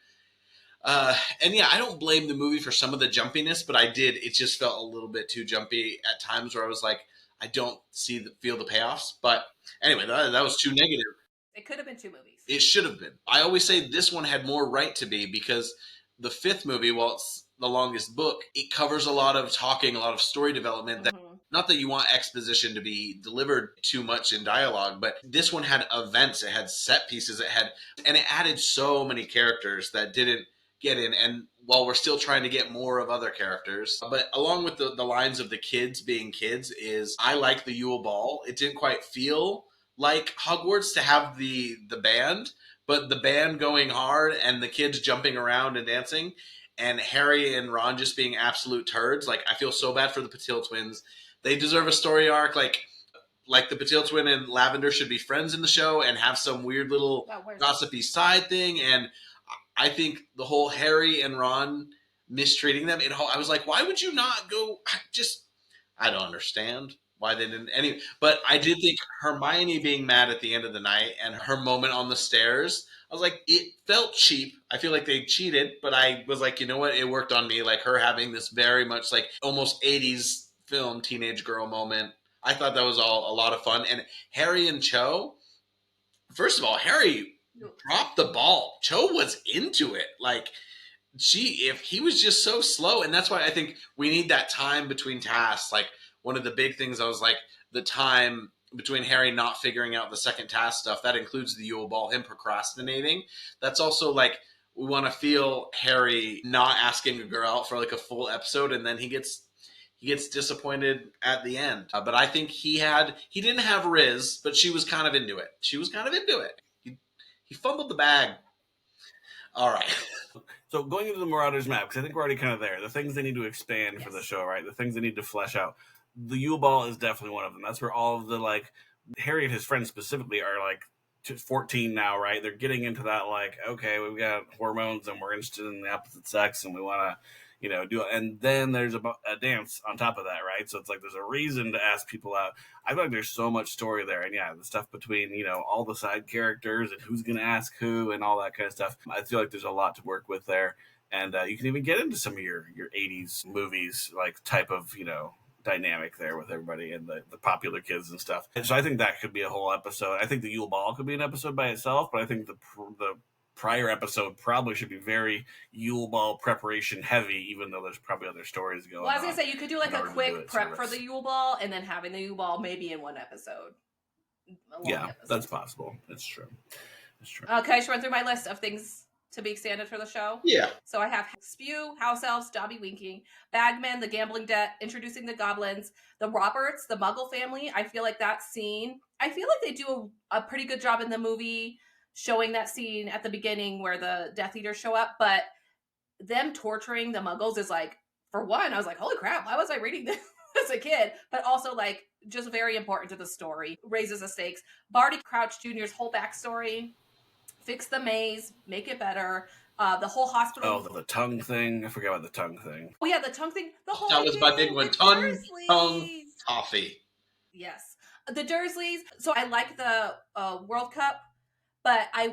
And yeah, I don't blame the movie for some of the jumpiness, but it just felt a little bit too jumpy at times where I was like, I don't feel the payoffs. But anyway, that was too negative. It could have been 2 movies. It should have been. I always say this one had more right to be because the 5th movie, while it's the longest book, it covers a lot of talking, a lot of story development. Mm-hmm. Not that you want exposition to be delivered too much in dialogue, but this one had events, it had set pieces, and it added so many characters that didn't get in, and while we're still trying to get more of other characters. But along with the lines of the kids being kids is I like the Yule Ball. It didn't quite feel like Hogwarts to have the band, but the band going hard and the kids jumping around and dancing and Harry and Ron just being absolute turds. Like, I feel so bad for the Patil twins. They deserve a story arc. Like the Patil twin and Lavender should be friends in the show and have some weird little gossipy side thing. And I think the whole Harry and Ron mistreating them, I was like, why would you not go? I don't understand why they didn't. Anyway, but I did think Hermione being mad at the end of the night and her moment on the stairs, I was like, it felt cheap. I feel like they cheated, but I was like, you know what? It worked on me. Like her having this very much like almost 80s film teenage girl moment. I thought that was all a lot of fun. And Harry and Cho, first of all, Harry dropped the ball. Cho was into it. Like if he was just so slow, and that's why I think we need that time between tasks. Like one of the big things I was like the time between Harry not figuring out the second task stuff, that includes the Yule Ball, him procrastinating. That's also like we want to feel Harry not asking a girl out for like a full episode, and then he gets disappointed at the end. But I think he didn't have Riz, but she was kind of into it. He fumbled the bag. All right. So going into the Marauders map, because I think we're already kind of there. The things they need to expand for the show, right? The things they need to flesh out. The Yule Ball is definitely one of them. That's where all of the, like, Harry and his friends specifically are, like, 14 now, right? They're getting into that, like, okay, we've got hormones and we're interested in the opposite sex and we want to, do it. And then there's a dance on top of that, right? So it's like there's a reason to ask people out. I feel like there's so much story there. And yeah, the stuff between, all the side characters and who's going to ask who and all that kind of stuff. I feel like there's a lot to work with there. And you can even get into some of your 80s movies, like type of, dynamic there with everybody and the popular kids and stuff. And so I think that could be a whole episode. I think the Yule Ball could be an episode by itself, but I think the prior episode probably should be very Yule Ball preparation heavy, even though there's probably other stories going on. Well, I was going to say, you could do like a quick prep for the Yule Ball and then having the Yule Ball maybe in one episode. Yeah, that's possible. That's true. Can I just run through my list of things to be extended for the show? Yeah. So I have S.P.E.W, House Elves, Dobby Winking, Bagman, the Gambling Debt, Introducing the Goblins, the Roberts, the Muggle Family. I feel like that scene, I feel like they do a pretty good job in the movie showing that scene at the beginning where the Death Eaters show up, but them torturing the Muggles is like, for one, I was like, holy crap, why was I reading this as a kid? But also like just very important to the story, raises the stakes. Barty Crouch Jr.'s whole backstory, fix the maze, make it better. The whole hospital. Oh, the tongue thing. I forgot about the tongue thing. Oh yeah, the tongue thing. The whole that was my big one. Tongue, Toffee. Yes, the Dursleys. So I like the World Cup, but I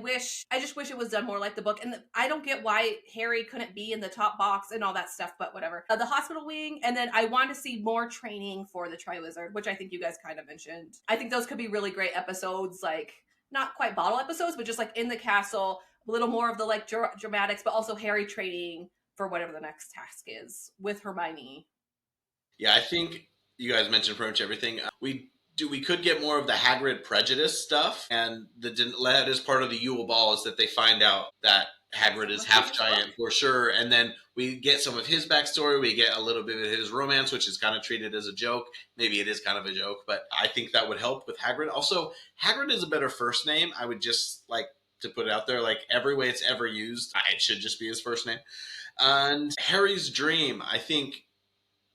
just wish it was done more like the book. And I don't get why Harry couldn't be in the top box and all that stuff, but whatever. The hospital wing, and then I want to see more training for the Triwizard, which I think you guys kind of mentioned. I think those could be really great episodes, like not quite bottle episodes, but just like in the castle, a little more of the like dramatics, but also Harry training for whatever the next task is with Hermione. Yeah, I think you guys mentioned pretty much everything. We could get more of the Hagrid prejudice stuff, and that is part of the Yule Ball is that they find out that Hagrid is half giant for sure, and then we get some of his backstory. We get a little bit of his romance, which is kind of treated as a joke. Maybe it is kind of a joke, but I think that would help with Hagrid. Also, Hagrid is a better first name. I would just like to put it out there, like every way it's ever used, it should just be his first name. And Harry's dream, I think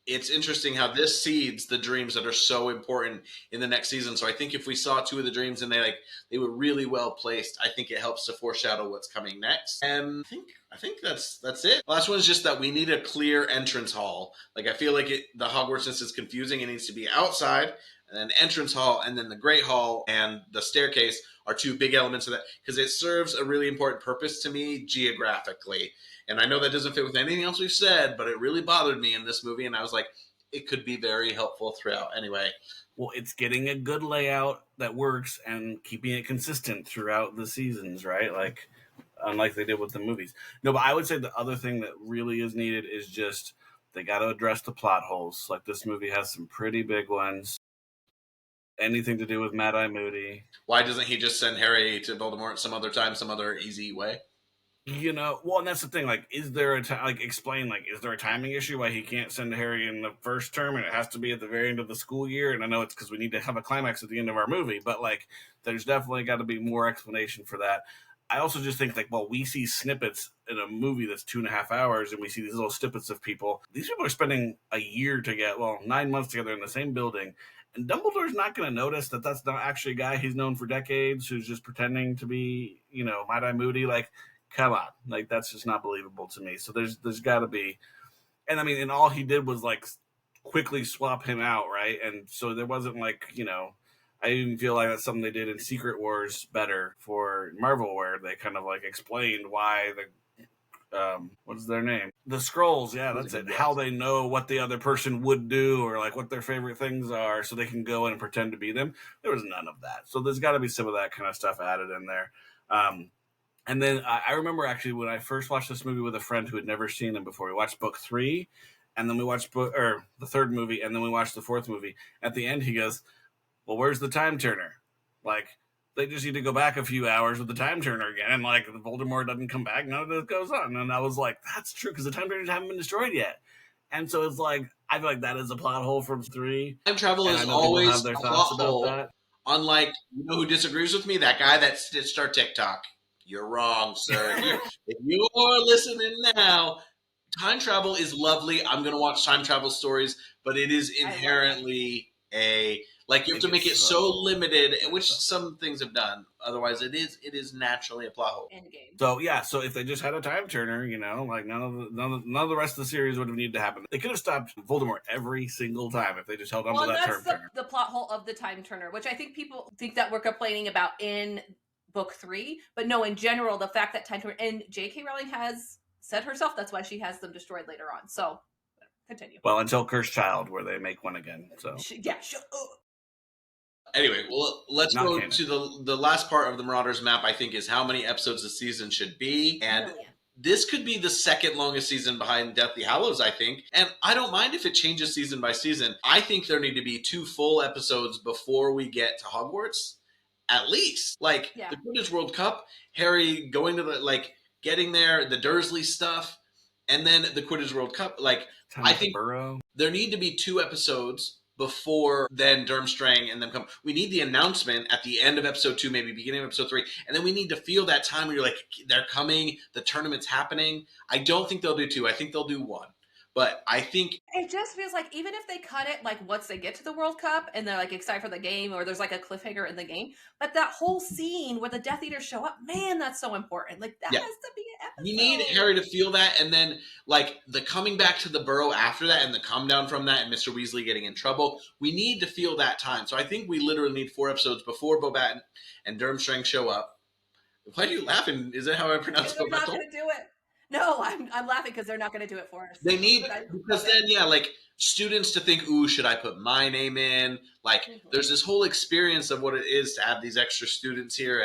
it's interesting how this seeds the dreams that are so important in the next season. So I think if we saw two of the dreams and they were really well placed, I think it helps to foreshadow what's coming next. And I think that's it. Last one is just that we need a clear entrance hall. Like I feel like the Hogwarts is confusing. It needs to be outside, and then entrance hall, and then the Great Hall and the staircase are two big elements of that because it serves a really important purpose to me geographically. And I know that doesn't fit with anything else we've said, but it really bothered me in this movie. And I was like, it could be very helpful throughout. Anyway. Well, it's getting a good layout that works and keeping it consistent throughout the seasons, right? Like, unlike they did with the movies. No, but I would say the other thing that really is needed is just they got to address the plot holes. Like, this movie has some pretty big ones. Anything to do with Mad-Eye Moody. Why doesn't he just send Harry to Voldemort some other time, some other easy way? You know, well, and that's the thing. Like, is there is there a timing issue why he can't send Harry in the first term and it has to be at the very end of the school year? And I know it's because we need to have a climax at the end of our movie, but like, there's definitely got to be more explanation for that. I also just think like, well, we see snippets in a movie that's 2.5 hours, and we see these little snippets of people. These people are spending 9 months together in the same building. And Dumbledore's not going to notice that that's not actually a guy he's known for decades who's just pretending to be, Mad-Eye Moody. Like, come on. Like, that's just not believable to me. So there's got to be. And, I mean, and all he did was, like, quickly swap him out, right? And so there wasn't, like, I even feel like that's something they did in Secret Wars better for Marvel, where they kind of, like, explained why what is their name? The Skrulls, yeah, that's it. How they know what the other person would do or like what their favorite things are so they can go in and pretend to be them. There was none of that. So there's got to be some of that kind of stuff added in there. And then I remember actually when I first watched this movie with a friend who had never seen them before, we watched book 3 and then we watched the third movie and then we watched the fourth movie. At the end, he goes, well, where's the time turner? Like, they just need to go back a few hours with the time turner again, and like the Voldemort doesn't come back, none of this goes on. And I was like, that's true, because the time turners haven't been destroyed yet. And so it's like, I feel like that is a plot hole from 3. Time travel is always a plot hole. Unlike, who disagrees with me? That guy that stitched our TikTok. You're wrong, sir. If you are listening now, time travel is lovely. I'm going to watch time travel stories, but it is inherently you have to make it so limited, which some things have done. Otherwise, it is naturally a plot hole. Endgame. So yeah, so if they just had a time turner, like none of the rest of the series would have needed to happen. They could have stopped Voldemort every single time if they just held on to that time turner. The plot hole of the time turner, which I think people think that we're complaining about in book 3, but no, in general, the fact that time turner and J.K. Rowling has said herself that's why she has them destroyed later on. So Continue. Well, until Cursed Child, where they make one again. So Anyway, well, let's Not go canon. to the last part of the Marauders map, I think, is how many episodes a season should be. And Million. this could be the second longest season behind Deathly Hallows, I think. And I don't mind if it changes season by season. I think there need to be 2 full episodes before we get to Hogwarts. At least. Like, Yeah. the Quidditch World Cup, Harry going to the, like, getting there, the Dursley stuff, and then the Quidditch World Cup. Like, I think there need to be 2 episodes before then Durmstrang and them come. We need the announcement at the end of episode 2, maybe beginning of episode 3, and then we need to feel that time where you're like, they're coming, the tournament's happening. I don't think they'll do 2. I think they'll do 1. But I think it just feels like even if they cut it like once they get to the World Cup and they're like excited for the game, or there's like a cliffhanger in the game, but that whole scene where the Death Eaters show up, man, that's so important. Like that has to be an episode. You need Harry to feel that, and then like the coming back to the Burrow after that, and the come down from that, and Mr. Weasley getting in trouble. We need to feel that time. So I think we literally need 4 episodes before Bobat and Durmstrang show up. Why are you laughing? Is that how I pronounce Bobat? They're not Bobat? going to do it. No, I'm laughing because they're not going to do it for us. They need, because then, like, students to think, ooh, should I put my name in? Like, there's this whole experience of what it is to have these extra students here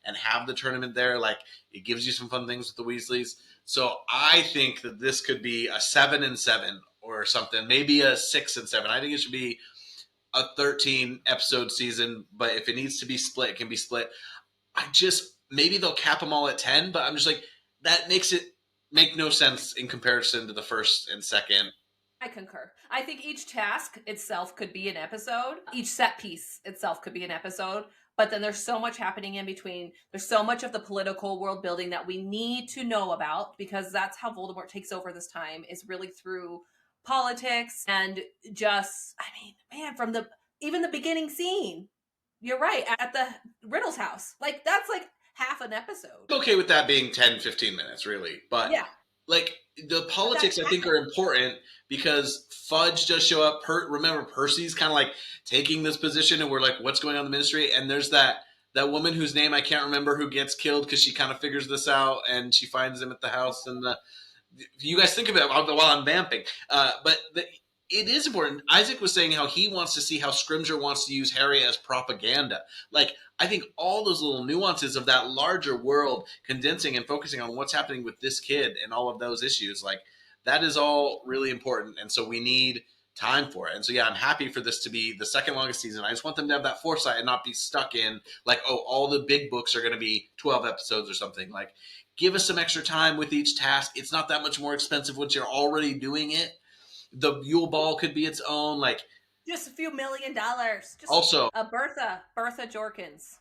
and have the tournament there. Like, it gives you some fun things with the Weasleys. So I think that this could be a 7-7 or something, maybe a 6-7. I think it should be a 13-episode season, but if it needs to be split, it can be split. Maybe they'll cap them all at 10, but I'm just like, that makes it make no sense in comparison to the first and second. I concur. I think each task itself could be an episode. Each set piece itself could be an episode. But then there's so much happening in between. There's so much of the political world building that we need to know about, because that's how Voldemort takes over this time, is really through politics and just, I mean, man, from even the beginning scene. You're right, at the Riddle's house. Like, that's like half an episode. Okay with that being 10-15 minutes, really. But yeah, like the politics, I think, are important because Fudge does show up. Remember, Percy's kind of like taking this position, and we're like, what's going on in the Ministry? And there's that woman whose name I can't remember who gets killed because she kind of figures this out, and she finds him at the house. And you guys think of it while I'm vamping. But it is important. Isaac was saying how he wants to see how Scrimgeour wants to use Harry as propaganda. Like, I think all those little nuances of that larger world, condensing and focusing on what's happening with this kid and all of those issues, like, that is all really important. And so we need time for it. And so, yeah, I'm happy for this to be the second longest season. I just want them to have that foresight and not be stuck in, like, oh, all the big books are going to be 12 episodes or something. Like, give us some extra time with each task. It's not that much more expensive once you're already doing it. The Yule Ball could be its own, like, just a few $1 million. Just also, Bertha Jorkins.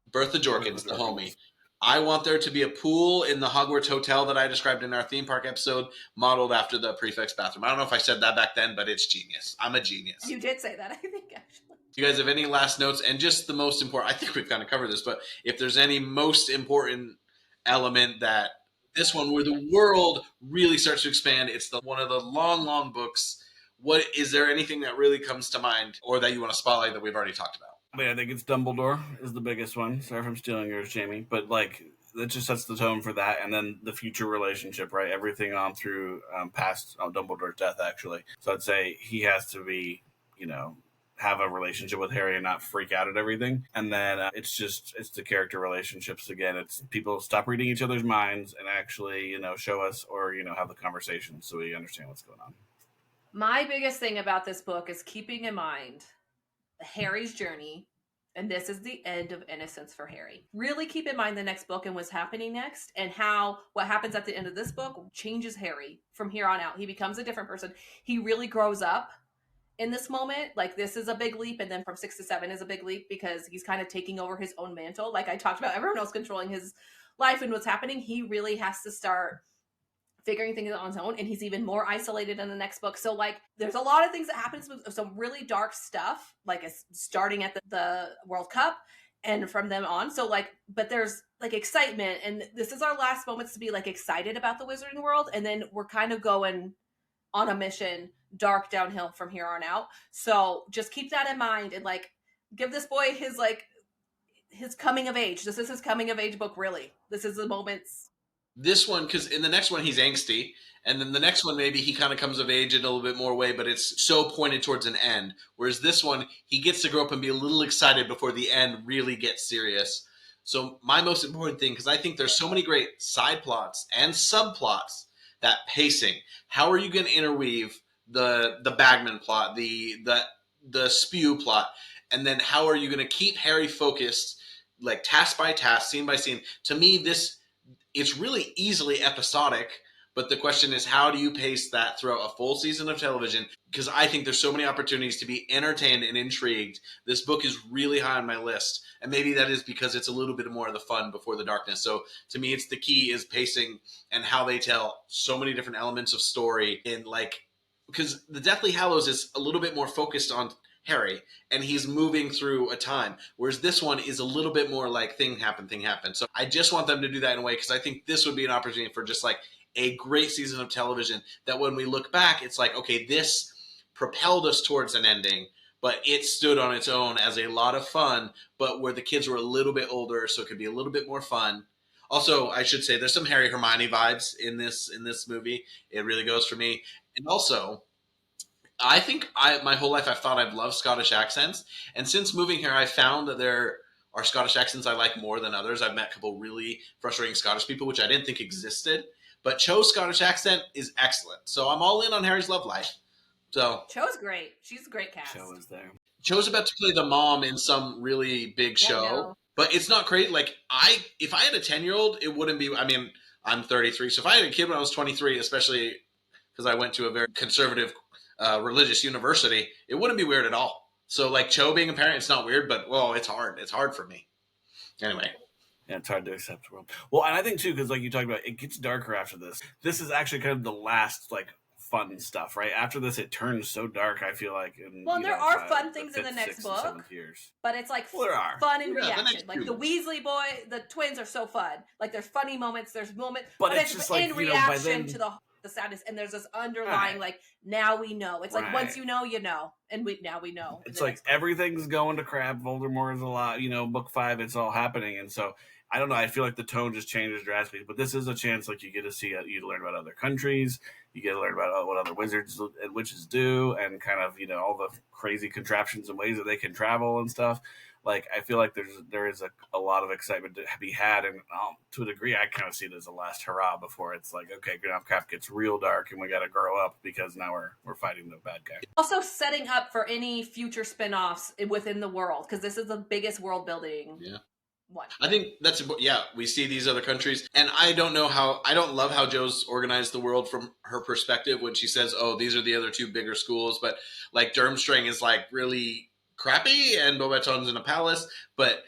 Bertha Jorkins, the homie. I want there to be a pool in the Hogwarts hotel that I described in our theme park episode, modeled after the prefect's bathroom. I don't know if I said that back then, but it's genius. I'm a genius. You did say that, I think, actually. Do you guys have any last notes? And just the most important, I think we've kind of covered this, but if there's any most important element that this one where the world really starts to expand, it's one of the long books. What is there anything that really comes to mind or that you want to spotlight that we've already talked about? I mean, I think it's Dumbledore is the biggest one. Sorry if I'm stealing yours, Jamie. But, like, that just sets the tone for that. And then the future relationship, right? Everything on through past Dumbledore's death, actually. So I'd say he has to be, have a relationship with Harry and not freak out at everything. And then it's the character relationships again. It's people stop reading each other's minds and actually, show us or, have the conversation so we understand what's going on. My biggest thing about this book is keeping in mind Harry's journey, and this is the end of innocence for Harry. Really keep in mind the next book and what's happening next, and how what happens at the end of this book changes Harry from here on out. He becomes a different person. He really grows up in this moment. Like, this is a big leap, and then from 6 to 7 is a big leap because he's kind of taking over his own mantle. Like I talked about, everyone else controlling his life and what's happening. He really has to start figuring things out on his own, and he's even more isolated in the next book. So, like, there's a lot of things that happens with some really dark stuff, like it's starting at the World Cup and from them on. So, like, but there's like excitement, and this is our last moments to be like excited about the Wizarding World, and then we're kind of going on a mission dark downhill from here on out. So just keep that in mind, and like give this boy his coming of age. This is his coming of age book, really. This is the moments this one, because in the next one he's angsty, and then the next one maybe he kind of comes of age in a little bit more way, but it's so pointed towards an end. Whereas this one, he gets to grow up and be a little excited before the end really gets serious. So my most important thing, because I think there's so many great side plots and subplots, that pacing. How are you going to interweave the Bagman plot, the S.P.E.W plot, and then how are you going to keep Harry focused, like task by task, scene by scene? To me, it's really easily episodic, but the question is, how do you pace that throughout a full season of television? Because I think there's so many opportunities to be entertained and intrigued. This book is really high on my list, and maybe that is because it's a little bit more of the fun before the darkness. So to me, it's the key is pacing and how they tell so many different elements of story in, like, because the Deathly Hallows is a little bit more focused on Harry, and he's moving through a time, whereas this one is a little bit more like thing happen. So I just want them to do that in a way, because I think this would be an opportunity for just like a great season of television that when we look back, it's like, okay, this propelled us towards an ending, but it stood on its own as a lot of fun, but where the kids were a little bit older, so it could be a little bit more fun. Also, I should say there's some Harry Hermione vibes in this movie. It really goes for me. And also, I think my whole life I've thought I've loved Scottish accents, and since moving here, I found that there are Scottish accents I like more than others. I've met a couple really frustrating Scottish people, which I didn't think existed, but Cho's Scottish accent is excellent. So I'm all in on Harry's love life. So Cho's great. She's a great cast. Show is there. Cho's about to play the mom in some really big show, but it's not great. Like if I had a 10-year-old, it wouldn't be. I mean, I'm 33, so if I had a kid when I was 23, especially because I went to a very conservative religious university, it wouldn't be weird at all. So like Cho being a parent, it's not weird, but well, it's hard. It's hard for me. Anyway. Yeah, it's hard to accept. Well, and I think too, because like you talked about, it gets darker after this. This is actually kind of the last like fun stuff, right? After this, it turns so dark. I feel like. Well, there are fun things in the next book, but it's like fun and reaction. Like the Weasley the twins are so fun. Like there's funny moments, there's moments, but it's just like in reaction to the sadness, and there's this underlying like now we know. It's like once you know, you know, and now we know. It's like everything's going to crap. Voldemort is a lot. Book 5, it's all happening, and so. I don't know. I feel like the tone just changes drastically, but this is a chance. Like you get to see, you learn about other countries, you get to learn about what other wizards and witches do, and kind of all the crazy contraptions and ways that they can travel and stuff. Like I feel like there is a lot of excitement to be had, and to a degree, I kind of see it as a last hurrah before it's like, okay, crap gets real dark, and we got to grow up because now we're fighting the bad guy. Also, setting up for any future spinoffs within the world, because this is the biggest world building. Yeah. One. I think that's important. Yeah, we see these other countries, and I don't love how Jo's organized the world from her perspective when she says, "Oh, these are the other 2 bigger schools," but like Durmstrang is like really crappy, and Beauxbaton's in a palace, and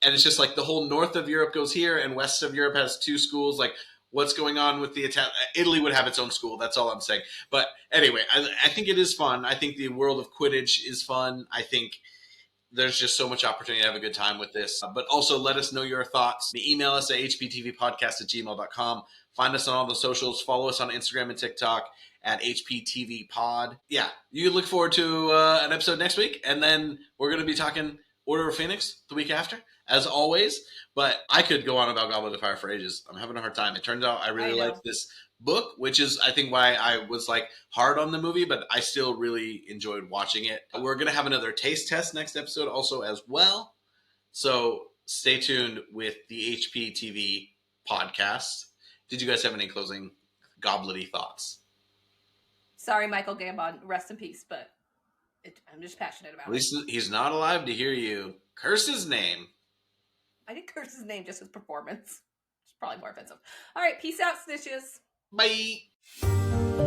it's just like the whole north of Europe goes here, and west of Europe has 2 schools. Like, what's going on with the Italy would have its own school. That's all I'm saying. But anyway, I think it is fun. I think the world of Quidditch is fun. I think. There's just so much opportunity to have a good time with this. But also let us know your thoughts. Email us at hptvpodcast@gmail.com. Find us on all the socials. Follow us on Instagram and TikTok at HPTVPod. Yeah, you can look forward to an episode next week. And then we're going to be talking Order of Phoenix the week after, as always. But I could go on about Goblet of Fire for ages. I'm having a hard time. It turns out I really like this book, which is I think why I was like hard on the movie, but I still really enjoyed watching it. We're gonna have another taste test next episode also as well, so stay tuned with the HPTV podcast. Did you guys have any closing goblety thoughts? Sorry, Michael Gambon, rest in peace, but I'm just passionate about it. At least he's not alive to hear you curse his name. I didn't curse his name, just his performance. It's probably more offensive. All right, peace out, snitches. Bye.